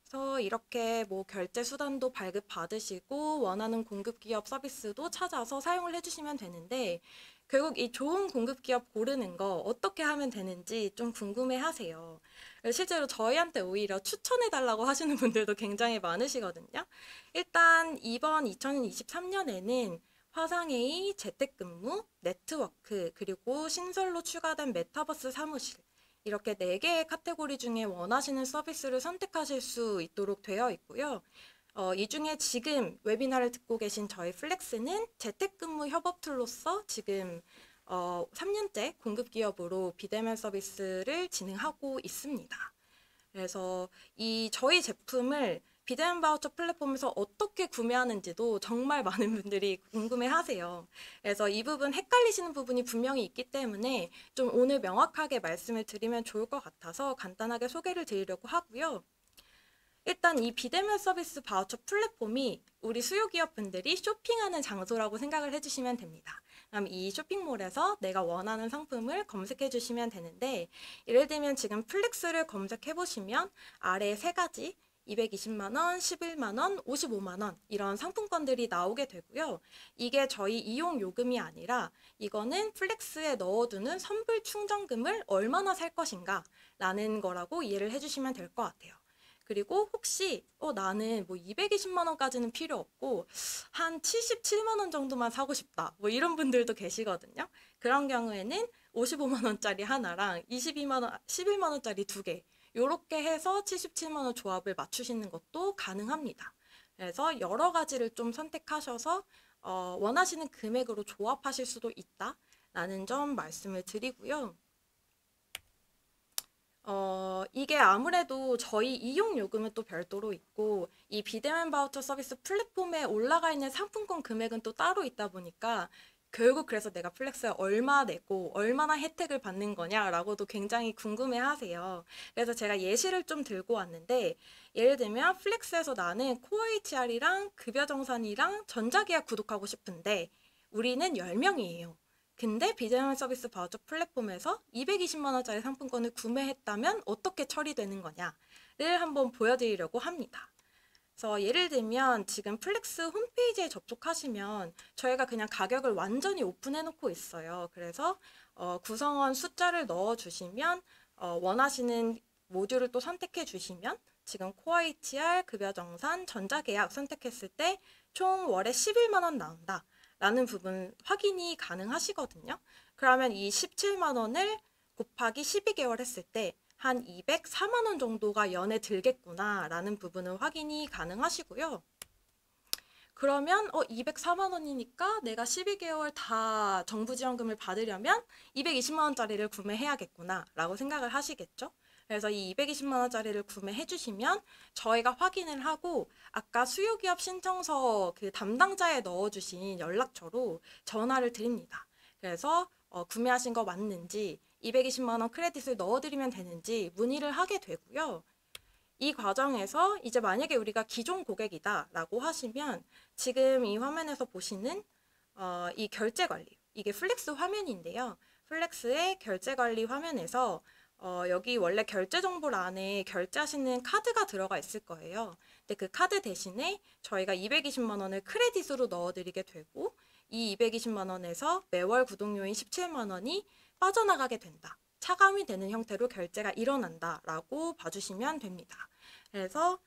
그래서 이렇게 뭐 결제 수단도 발급 받으시고 원하는 공급 기업 서비스도 찾아서 사용을 해주시면 되는데 결국 이 좋은 공급 기업 고르는 거 어떻게 하면 되는지 좀 궁금해 하세요. 실제로 저희한테 오히려 추천해 달라고 하시는 분들도 굉장히 많으시거든요. 일단 이번 2023년에는 화상회의, 재택근무, 네트워크, 그리고 신설로 추가된 메타버스 사무실 이렇게 4개의 카테고리 중에 원하시는 서비스를 선택하실 수 있도록 되어 있고요. 이 중에 지금 웨비나를 듣고 계신 저희 플렉스는 재택근무 협업 툴로서 지금 3년째 공급 기업으로 비대면 서비스를 진행하고 있습니다. 그래서 이 저희 제품을 비대면 바우처 플랫폼에서 어떻게 구매하는지도 정말 많은 분들이 궁금해 하세요. 그래서 이 부분 헷갈리시는 부분이 분명히 있기 때문에 좀 오늘 명확하게 말씀을 드리면 좋을 것 같아서 간단하게 소개를 드리려고 하고요. 일단 이 비대면 서비스 바우처 플랫폼이 우리 수요 기업분들이 쇼핑하는 장소라고 생각을 해주시면 됩니다. 그럼 이 쇼핑몰에서 내가 원하는 상품을 검색해 주시면 되는데 예를 들면 지금 플렉스를 검색해 보시면 아래 3가지 220만 원, 11만 원, 55만 원 이런 상품권들이 나오게 되고요. 이게 저희 이용 요금이 아니라 이거는 플렉스에 넣어두는 선불 충전금을 얼마나 살 것인가 라는 거라고 이해를 해주시면 될 것 같아요. 그리고 혹시 나는 뭐 220만 원까지는 필요 없고 한 77만 원 정도만 사고 싶다. 뭐 이런 분들도 계시거든요. 그런 경우에는 55만 원짜리 하나랑 22만 원, 11만 원짜리 2개 요렇게 해서 77만 원 조합을 맞추시는 것도 가능합니다. 그래서 여러 가지를 좀 선택하셔서 원하시는 금액으로 조합하실 수도 있다라는 점 말씀을 드리고요. 이게 아무래도 저희 이용 요금은 또 별도로 있고 이 비대면 바우처 서비스 플랫폼에 올라가 있는 상품권 금액은 또 따로 있다 보니까 결국 그래서 내가 플렉스에 얼마 내고 얼마나 혜택을 받는 거냐라고도 굉장히 궁금해 하세요. 그래서 제가 예시를 좀 들고 왔는데 예를 들면 플렉스에서 나는 코어 HR이랑 급여정산이랑 전자계약 구독하고 싶은데 우리는 10명이에요. 근데 비대면 서비스 바우처 플랫폼에서 220만 원짜리 상품권을 구매했다면 어떻게 처리되는 거냐를 한번 보여드리려고 합니다. 그래서 예를 들면 지금 플렉스 홈페이지에 접속하시면 저희가 그냥 가격을 완전히 오픈해 놓고 있어요. 그래서 구성원 숫자를 넣어 주시면 원하시는 모듈을 또 선택해 주시면 지금 코어 HR, 급여정산, 전자계약 선택했을 때 총 월에 11만 원 나온다. 라는 부분 확인이 가능하시거든요. 그러면 이 17만 원을 곱하기 12개월 했을 때 한 204만 원 정도가 연에 들겠구나 라는 부분은 확인이 가능하시고요. 그러면 204만 원이니까 내가 12개월 다 정부 지원금을 받으려면 220만 원짜리를 구매해야겠구나 라고 생각을 하시겠죠. 그래서 이 220만 원짜리를 구매해 주시면 저희가 확인을 하고 아까 수요기업 신청서 그 담당자에 넣어주신 연락처로 전화를 드립니다. 그래서 구매하신 거 맞는지 220만 원 크레딧을 넣어드리면 되는지 문의를 하게 되고요. 이 과정에서 이제 만약에 우리가 기존 고객이다라고 하시면 지금 이 화면에서 보시는 이 결제 관리, 이게 플렉스 화면인데요. 플렉스의 결제 관리 화면에서 여기 원래 결제 정보란에 결제하시는 카드가 들어가 있을 거예요. 근데 그 카드 대신에 저희가 220만 원을 크레딧으로 넣어드리게 되고 이 220만 원에서 매월 구독료인 17만 원이 빠져나가게 된다. 차감이 되는 형태로 결제가 일어난다라고 봐주시면 됩니다. 그래서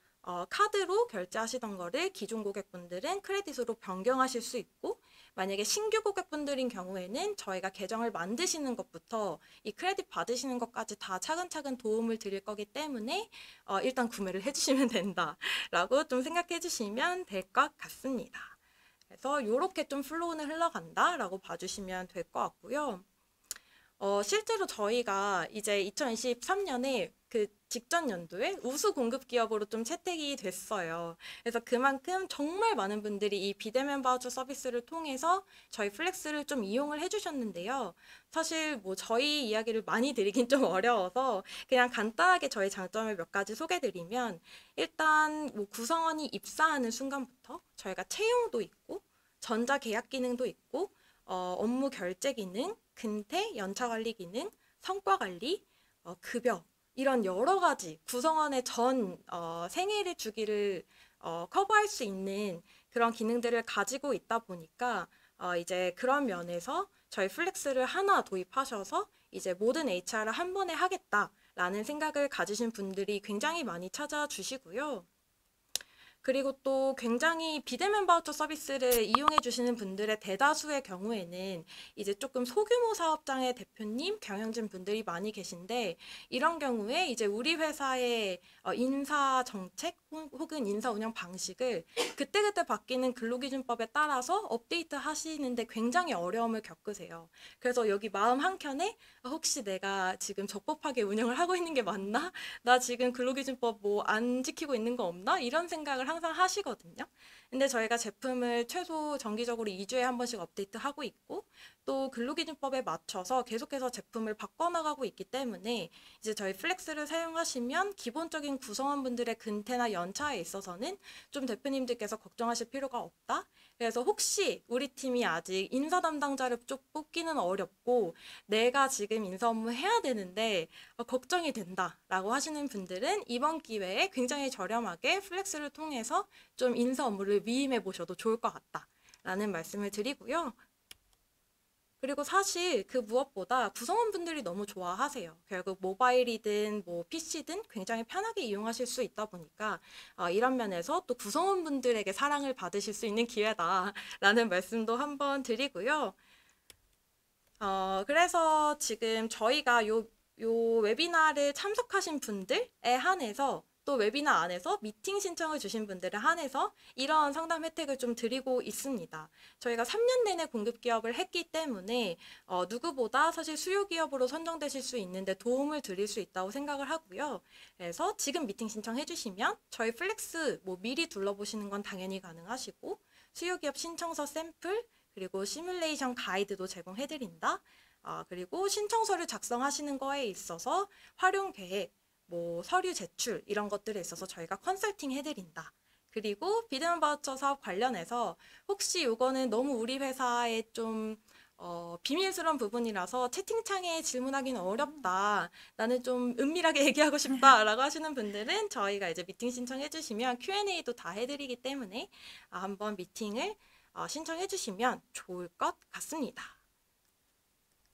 카드로 결제하시던 거를 기존 고객분들은 크레딧으로 변경하실 수 있고 만약에 신규 고객분들인 경우에는 저희가 계정을 만드시는 것부터 이 크레딧 받으시는 것까지 다 차근차근 도움을 드릴 거기 때문에 일단 구매를 해주시면 된다라고 좀 생각해 주시면 될 것 같습니다. 그래서 이렇게 좀 플로우는 흘러간다라고 봐주시면 될 것 같고요. 실제로 저희가 이제 2023년에 그 직전 연도에 우수 공급 기업으로 좀 채택이 됐어요. 그래서 그만큼 정말 많은 분들이 이 비대면 바우처 서비스를 통해서 저희 플렉스를 좀 이용을 해주셨는데요. 사실 뭐 저희 이야기를 많이 드리긴 좀 어려워서 그냥 간단하게 저희 장점을 몇 가지 소개드리면 일단 뭐 구성원이 입사하는 순간부터 저희가 채용도 있고 전자 계약 기능도 있고 업무 결제 기능, 근태, 연차 관리 기능, 성과 관리, 급여 이런 여러 가지 구성원의 전 생애의 주기를 커버할 수 있는 그런 기능들을 가지고 있다 보니까 이제 그런 면에서 저희 플렉스를 하나 도입하셔서 이제 모든 HR을 한 번에 하겠다라는 생각을 가지신 분들이 굉장히 많이 찾아주시고요. 그리고 또 굉장히 비대면 바우처 서비스를 이용해 주시는 분들의 대다수의 경우에는 이제 조금 소규모 사업장의 대표님, 경영진 분들이 많이 계신데 이런 경우에 이제 우리 회사의 인사 정책 혹은 인사 운영 방식을 그때그때 바뀌는 근로기준법에 따라서 업데이트 하시는데 굉장히 어려움을 겪으세요. 그래서 여기 마음 한켠에 혹시 내가 지금 적법하게 운영을 하고 있는 게 맞나? 나 지금 근로기준법 뭐 안 지키고 있는 거 없나? 이런 생각을 항상 하시거든요. 근데 저희가 제품을 최소 정기적으로 2주에 한 번씩 업데이트하고 있고 또 근로기준법에 맞춰서 계속해서 제품을 바꿔나가고 있기 때문에 이제 저희 플렉스를 사용하시면 기본적인 구성원분들의 근태나 연차에 있어서는 좀 대표님들께서 걱정하실 필요가 없다. 그래서 혹시 우리 팀이 아직 인사 담당자를 좀 뽑기는 어렵고 내가 지금 인사 업무 해야 되는데 걱정이 된다라고 하시는 분들은 이번 기회에 굉장히 저렴하게 플렉스를 통해서 좀 인사 업무를 위임해 보셔도 좋을 것 같다라는 말씀을 드리고요. 그리고 사실 그 무엇보다 구성원분들이 너무 좋아하세요. 결국 모바일이든 뭐 PC든 굉장히 편하게 이용하실 수 있다 보니까 이런 면에서 또 구성원분들에게 사랑을 받으실 수 있는 기회다라는 말씀도 한번 드리고요. 그래서 지금 저희가 요 웨비나를 참석하신 분들에 한해서 또 웨비나 안에서 미팅 신청을 주신 분들에 한해서 이런 상담 혜택을 좀 드리고 있습니다. 저희가 3년 내내 공급 기업을 했기 때문에 누구보다 사실 수요 기업으로 선정되실 수 있는데 도움을 드릴 수 있다고 생각을 하고요. 그래서 지금 미팅 신청해 주시면 저희 플렉스 뭐 미리 둘러보시는 건 당연히 가능하시고 수요 기업 신청서 샘플 그리고 시뮬레이션 가이드도 제공해드린다. 그리고 신청서를 작성하시는 거에 있어서 활용 계획, 뭐 서류 제출 이런 것들에 있어서 저희가 컨설팅 해드린다. 그리고 비대면 바우처 사업 관련해서 혹시 이거는 너무 우리 회사에 좀 비밀스러운 부분이라서 채팅창에 질문하기는 어렵다. 나는 좀 은밀하게 얘기하고 싶다라고 하시는 분들은 저희가 이제 미팅 신청해 주시면 Q&A도 다 해드리기 때문에 한번 미팅을 신청해 주시면 좋을 것 같습니다.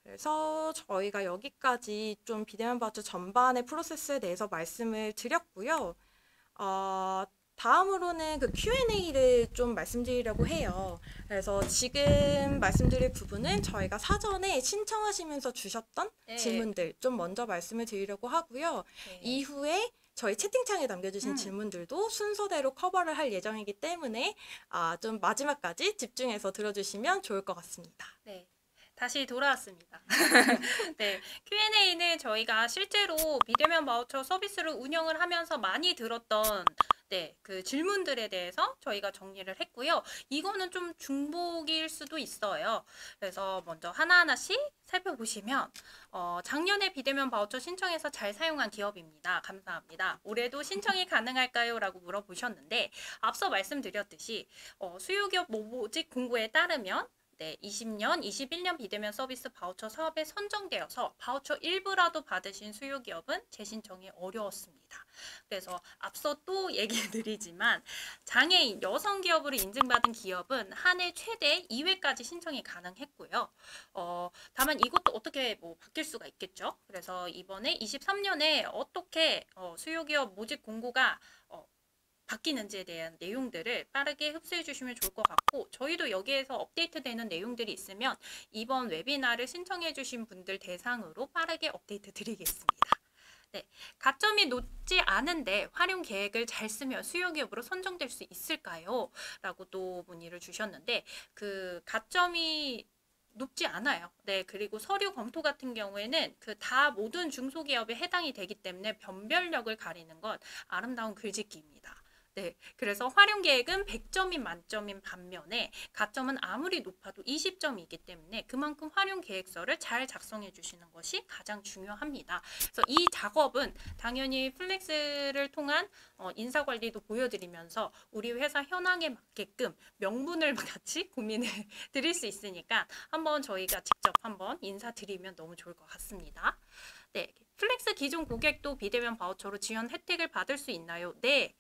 그래서 저희가 여기까지 좀 비대면 바우처 전반의 프로세스에 대해서 말씀을 드렸고요. 다음으로는 그 Q&A를 좀 말씀드리려고 해요. 그래서 지금 말씀드릴 부분은 저희가 사전에 신청하시면서 주셨던 네. 질문들 좀 먼저 말씀을 드리려고 하고요. 네. 이후에 저희 채팅창에 남겨주신 질문들도 순서대로 커버를 할 예정이기 때문에 좀 마지막까지 집중해서 들어주시면 좋을 것 같습니다. 네. 다시 돌아왔습니다. 네, Q&A는 저희가 실제로 비대면 바우처 서비스를 운영을 하면서 많이 들었던 그 질문들에 대해서 저희가 정리를 했고요. 이거는 좀 중복일 수도 있어요. 그래서 먼저 하나하나씩 살펴보시면 작년에 비대면 바우처 신청해서 잘 사용한 기업입니다. 감사합니다. 올해도 신청이 가능할까요? 라고 물어보셨는데 앞서 말씀드렸듯이 수요기업 모집 공고에 따르면 20년, 21년 비대면 서비스 바우처 사업에 선정되어서 바우처 일부라도 받으신 수요기업은 재신청이 어려웠습니다. 그래서 앞서 또 얘기 드리지만 장애인, 여성 기업으로 인증받은 기업은 한 해 최대 2회까지 신청이 가능했고요. 다만 이것도 어떻게 바뀔 수가 있겠죠. 그래서 이번에 23년에 어떻게 수요기업 모집 공고가 바뀌는지에 대한 내용들을 빠르게 흡수해 주시면 좋을 것 같고 저희도 여기에서 업데이트되는 내용들이 있으면 이번 웨비나를 신청해 주신 분들 대상으로 빠르게 업데이트 드리겠습니다. 네, 가점이 높지 않은데 활용 계획을 잘 쓰면 수요기업으로 선정될 수 있을까요? 라고 또 문의를 주셨는데 그 가점이 높지 않아요. 네, 그리고 서류 검토 같은 경우에는 다 모든 중소기업에 해당이 되기 때문에 변별력을 가리는 건 아름다운 글짓기입니다. 네, 그래서 활용 계획은 100점인 만점인 반면에 가점은 아무리 높아도 20점이기 때문에 그만큼 활용 계획서를 잘 작성해 주시는 것이 가장 중요합니다. 그래서 이 작업은 당연히 플렉스를 통한 인사관리도 보여드리면서 우리 회사 현황에 맞게끔 명분을 같이 고민해 드릴 수 있으니까 한번 저희가 직접 한번 인사드리면 너무 좋을 것 같습니다. 네, 플렉스 기존 고객도 비대면 바우처로 지원 혜택을 받을 수 있나요? 네.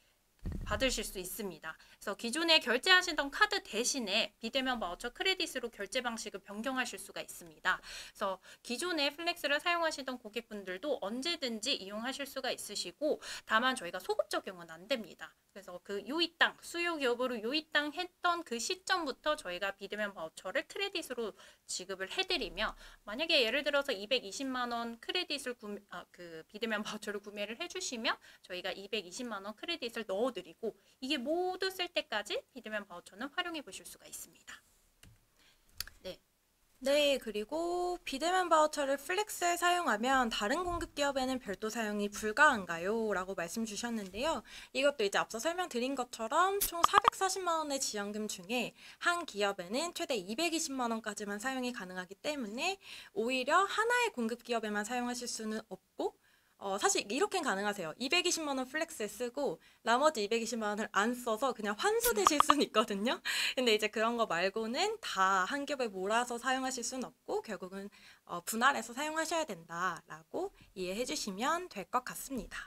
받으실 수 있습니다. 그래서 기존에 결제하시던 카드 대신에 비대면 바우처 크레딧으로 결제 방식을 변경하실 수가 있습니다. 그래서 기존에 플렉스를 사용하시던 고객분들도 언제든지 이용하실 수가 있으시고 다만 저희가 소급 적용은 안 됩니다. 그래서 요이땅, 수요기업으로 요이땅 했던 그 시점부터 저희가 비대면 바우처를 크레딧으로 지급을 해드리며 만약에 예를 들어서 220만 원 크레딧을 비대면 바우처를 구매를 해주시면 저희가 220만 원 크레딧을 넣어드리고 이게 모두 쓸 때까지 비대면 바우처는 활용해 보실 수가 있습니다. 네, 그리고 비대면 바우처를 플렉스에 사용하면 다른 공급 기업에는 별도 사용이 불가한가요? 라고 말씀 주셨는데요. 이것도 이제 앞서 설명드린 것처럼 총 440만 원의 지원금 중에 한 기업에는 최대 220만 원까지만 사용이 가능하기 때문에 오히려 하나의 공급 기업에만 사용하실 수는 없고 사실 이렇게는 가능하세요. 220만 원 플렉스에 쓰고 나머지 220만 원을 안 써서 그냥 환수되실 수는 있거든요. 근데 이제 그런 거 말고는 다 한 겹에 몰아서 사용하실 수는 없고 결국은 분할해서 사용하셔야 된다라고 이해해 주시면 될 것 같습니다.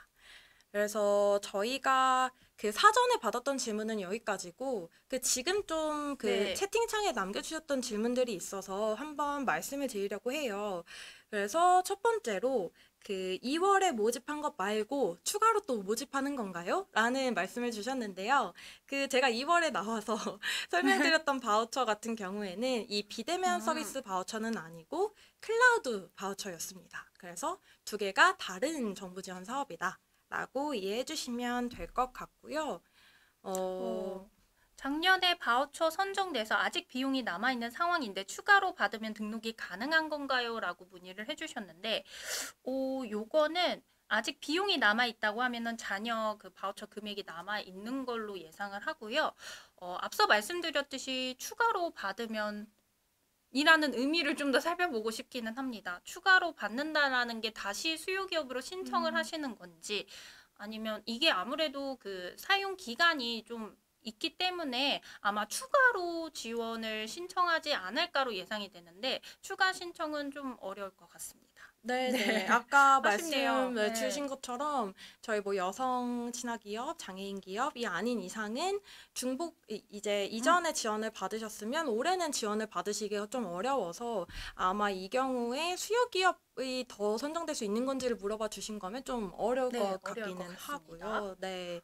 그래서 저희가 그 사전에 받았던 질문은 여기까지고 지금 좀 네. 채팅창에 남겨주셨던 질문들이 있어서 한번 말씀을 드리려고 해요. 그래서 첫 번째로 2월에 모집한 것 말고 추가로 또 모집하는 건가요? 라는 말씀을 주셨는데요. 제가 2월에 나와서 설명드렸던 바우처 같은 경우에는 이 비대면 서비스 바우처는 아니고 클라우드 바우처였습니다. 그래서 두 개가 다른 정부 지원 사업이다. 라고 이해해 주시면 될 것 같고요. 작년에 바우처 선정돼서 아직 비용이 남아있는 상황인데 추가로 받으면 등록이 가능한 건가요? 라고 문의를 해주셨는데 요거는 아직 비용이 남아있다고 하면은 잔여 바우처 금액이 남아있는 걸로 예상을 하고요. 앞서 말씀드렸듯이 추가로 받으면 이라는 의미를 좀 더 살펴보고 싶기는 합니다. 추가로 받는다라는 게 다시 수요기업으로 신청을 하시는 건지 아니면 이게 아무래도 사용 기간이 좀 있기 때문에 아마 추가로 지원을 신청하지 않을까로 예상이 되는데 추가 신청은 좀 어려울 것 같습니다. 네. 아까 아쉽네요. 말씀 주신 것처럼 저희 여성 친화 기업, 장애인 기업이 아닌 이상은 이제 이전에 지원을 받으셨으면 올해는 지원을 받으시기가 좀 어려워서 아마 이 경우에 수요 기업이 더 선정될 수 있는 건지를 물어봐 주신 거면 좀 어려울 것 같기는 하고요. 네.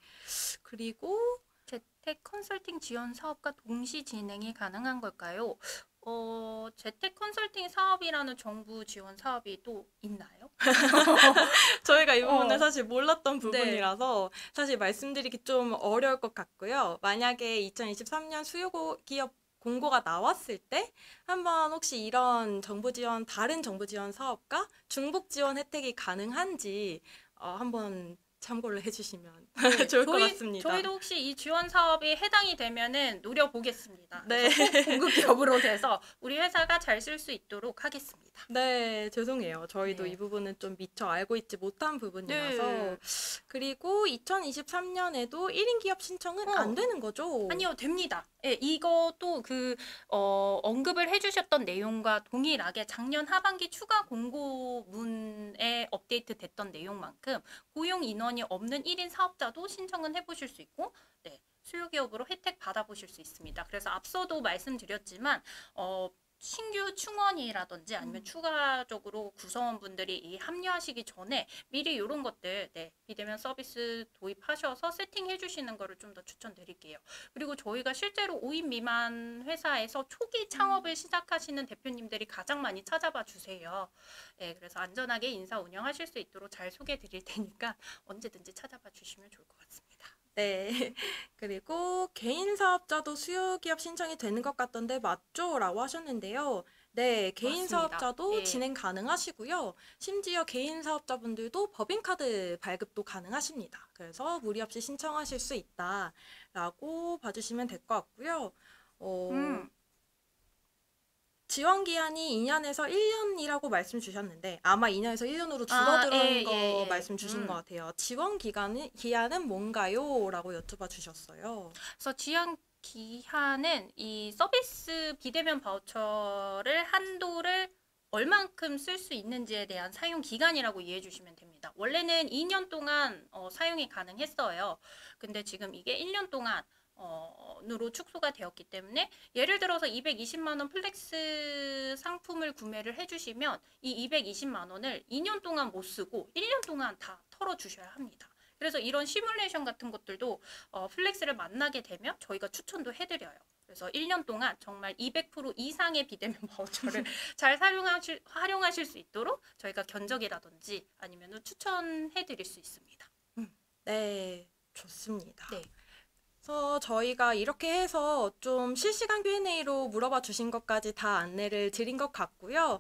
그리고 재택 컨설팅 지원 사업과 동시 진행이 가능한 걸까요? 재택 컨설팅 사업이라는 정부 지원 사업이 또 있나요? 저희가 이 부분은 사실 몰랐던 부분이라서 사실 말씀드리기 좀 어려울 것 같고요. 만약에 2023년 수요 기업 공고가 나왔을 때 한번 혹시 이런 정부 지원, 다른 정부 지원 사업과 중복 지원 혜택이 가능한지 한번 참고를 해주시면 좋을 것 같습니다. 저희도 혹시 이 지원 사업이 해당이 되면은 노려보겠습니다. 네. 그래서 꼭 공급 기업으로 돼서 우리 회사가 잘 쓸 수 있도록 하겠습니다. 네, 죄송해요. 저희도 네. 이 부분은 좀 미처 알고 있지 못한 부분이라서. 네. 그리고 2023년에도 1인 기업 신청은 안 되는 거죠? 아니요, 됩니다. 예, 이것도 언급을 해주셨던 내용과 동일하게 작년 하반기 추가 공고문에 업데이트 됐던 내용만큼 고용 인원이 없는 1인 사업자도 신청은 해보실 수 있고, 네, 수요기업으로 혜택 받아보실 수 있습니다. 그래서 앞서도 말씀드렸지만, 신규 충원이라든지 아니면 추가적으로 구성원분들이 이 합류하시기 전에 미리 이런 것들 비대면 서비스 도입하셔서 세팅해 주시는 거를 좀 더 추천드릴게요. 그리고 저희가 실제로 5인 미만 회사에서 초기 창업을 시작하시는 대표님들이 가장 많이 찾아봐 주세요. 네, 그래서 안전하게 인사 운영하실 수 있도록 잘 소개해 드릴 테니까 언제든지 찾아봐 주시면 좋을 것 같습니다. 네. 그리고 개인 사업자도 수요기업 신청이 되는 것 같던데 맞죠? 라고 하셨는데요. 네, 개인 맞습니다. 사업자도 예. 진행 가능하시고요. 심지어 개인 사업자분들도 법인카드 발급도 가능하십니다. 그래서 무리 없이 신청하실 수 있다라고 봐주시면 될 것 같고요. 지원 기한이 2년에서 1년이라고 말씀 주셨는데 아마 2년에서 1년으로 줄어드는 거 말씀 주신 것 같아요. 지원 기한은 뭔가요? 라고 여쭤봐 주셨어요. 그래서 지원 기한은 이 서비스 비대면 바우처를 한도를 얼만큼 쓸 수 있는지에 대한 사용 기간이라고 이해해 주시면 됩니다. 원래는 2년 동안 사용이 가능했어요. 근데 지금 이게 1년 동안 으로 축소가 되었기 때문에 예를 들어서 220만 원 플렉스 상품을 구매를 해주시면 이 220만 원을 2년 동안 못 쓰고 1년 동안 다 털어주셔야 합니다. 그래서 이런 시뮬레이션 같은 것들도 플렉스를 만나게 되면 저희가 추천도 해드려요. 그래서 1년 동안 정말 200% 이상의 비대면 바우처를 잘 활용하실 수 있도록 저희가 견적이라든지 아니면 추천해드릴 수 있습니다. 네, 좋습니다. 네. 그래서 저희가 이렇게 해서 좀 실시간 Q&A로 물어봐 주신 것까지 다 안내를 드린 것 같고요.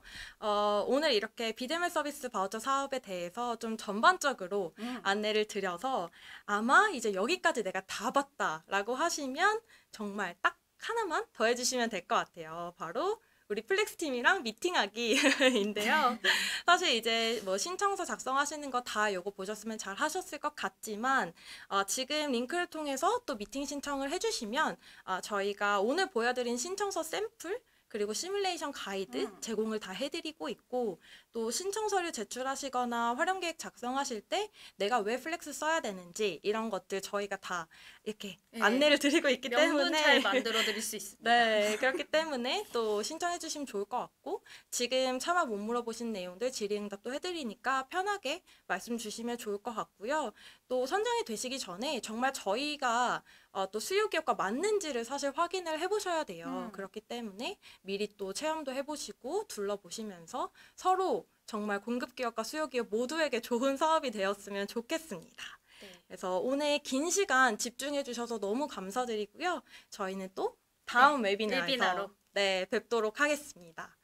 오늘 이렇게 비대면 서비스 바우처 사업에 대해서 좀 전반적으로 안내를 드려서 아마 이제 여기까지 내가 다 봤다라고 하시면 정말 딱 하나만 더 해주시면 될 것 같아요. 바로 우리 플렉스 팀이랑 미팅하기인데요. 사실 이제 뭐 신청서 작성하시는 거 다 요거 보셨으면 잘 하셨을 것 같지만 지금 링크를 통해서 또 미팅 신청을 해주시면 저희가 오늘 보여드린 신청서 샘플 그리고 시뮬레이션 가이드 제공을 다 해드리고 있고 또 신청 서류 제출하시거나 활용 계획 작성하실 때 내가 왜 플렉스 써야 되는지 이런 것들 저희가 다 이렇게 안내를 드리고 있기 명분 때문에 잘 만들어 드릴 수 있습니다. 네, 그렇기 때문에 또 신청해 주시면 좋을 것 같고 지금 차마 못 물어보신 내용들 질의응답도 해드리니까 편하게 말씀 주시면 좋을 것 같고요. 또 선정이 되시기 전에 정말 저희가 또 수요 기업과 맞는지를 사실 확인을 해보셔야 돼요. 그렇기 때문에 미리 또 체험도 해보시고 둘러보시면서 서로 정말 공급 기업과 수요 기업 모두에게 좋은 사업이 되었으면 좋겠습니다. 네. 그래서 오늘 긴 시간 집중해 주셔서 너무 감사드리고요. 저희는 또 다음 웨비나에서 뵙도록 하겠습니다.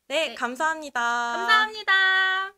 네, 감사합니다. 감사합니다.